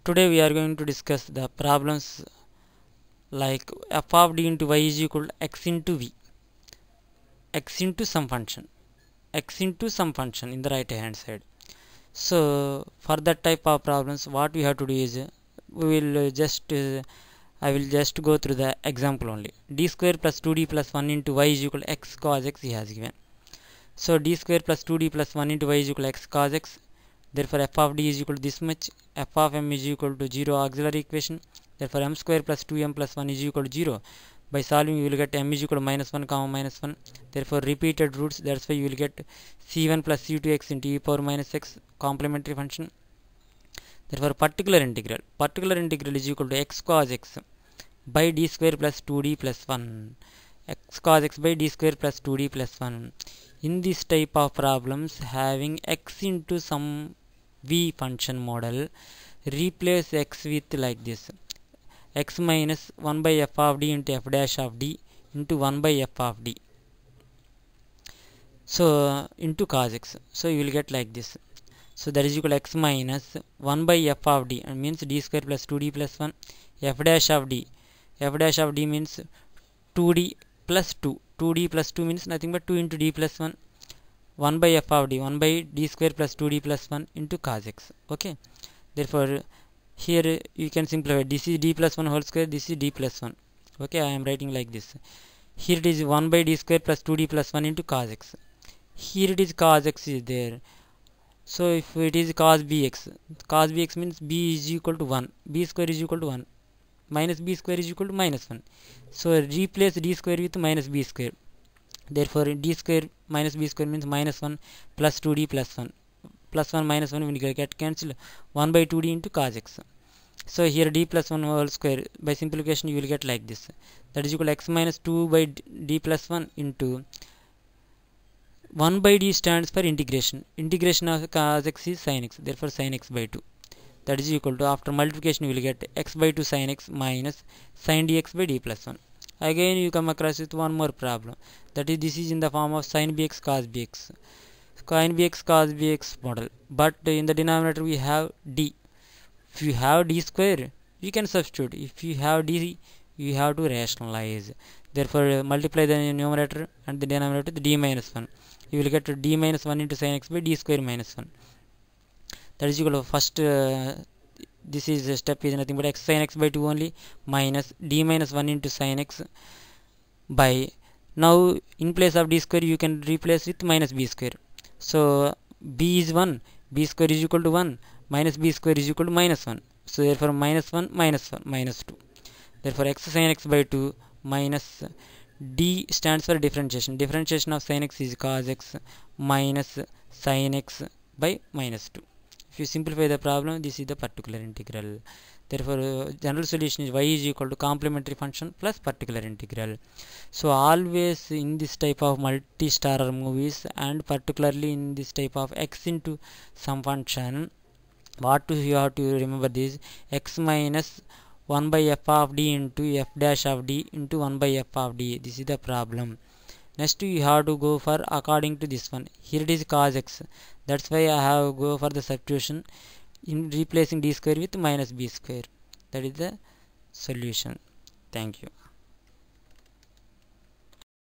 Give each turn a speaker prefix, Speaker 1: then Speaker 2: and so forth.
Speaker 1: Today we are going to discuss the problems like f of d into y is equal to x into v, x into some function, x into some function in the right hand side. So for that type of problems, what we have to do is we will I will just go through the example only. D square plus 2d plus 1 into y is equal to x cos x he has given. So d square plus 2d plus 1 into y is equal to x cos x. Therefore f of d is equal to this much. F of m is equal to 0 auxiliary equation. Therefore m square plus 2m plus 1 is equal to 0. By solving you will get m is equal to minus 1 comma minus 1. Therefore repeated roots, that's why you will get c1 plus c2x into e power minus x complementary function. Therefore particular integral is equal to x cos x by d square plus 2d plus 1, x cos x by d square plus 2d plus 1. In this type of problems having x into some v function model, replace x with like this: x minus 1 by f of d into f dash of d into 1 by f of d, so into cos x. So you will get like this. So that is equal to x minus 1 by f of d, and means d square plus 2d plus 1, f dash of d. F dash of d means 2d plus 2. 2d plus 2 means nothing but 2 into d plus 1. 1 by f of d, 1 by d square plus 2d plus 1 into cos x. Okay. Therefore, here you can simplify. This is d plus 1 whole square. This is d plus 1. Okay, I am writing like this. Here it is 1 by d square plus 2d plus 1 into cos x. Here it is cos x is there. So if it is cos bx means b is equal to 1. B square is equal to 1. Minus b square is equal to minus 1. So replace d square with minus b square. Therefore d square minus b square means minus 1 plus 2d plus 1. Plus 1 minus 1 will get cancelled. 1 by 2d into cos x. So here d plus 1 whole square, by simplification you will get like this. That is equal to x minus 2 by d plus 1 into 1 by d stands for integration. Integration of cos x is sin x. Therefore sin x by 2. That is equal to, after multiplication you will get x by 2 sin x minus sin dx by d plus 1. Again you come across with one more problem. That is, this is in the form of sin bx cos bx. Sin bx cos bx model. But in the denominator we have d. If you have d square, you can substitute. If you have d, you have to rationalize. Therefore multiply the numerator and the denominator with d minus 1. You will get d minus 1 into sin x by d square minus 1. That is equal to, first this is step is nothing but x sin x by 2 only, minus d minus 1 into sin x by, now in place of d square you can replace with minus b square. So b is 1, b square is equal to 1, minus b square is equal to minus 1. So therefore minus 1 minus 1 minus 2. Therefore x sin x by 2 minus d stands for differentiation. Differentiation of sin x is cos x minus sin x by minus 2. If you simplify the problem, this is the particular integral. Therefore general solution is y is equal to complementary function plus particular integral. So always in this type of multi-star movies, and particularly in this type of x into some function, you have to remember this: x minus 1 by f of d into f dash of d into 1 by f of d. This is the problem. Next you have to go for according to this one. Here it is cos x. That's why I have go for the substitution in replacing d square with minus b square. That is the solution. Thank you.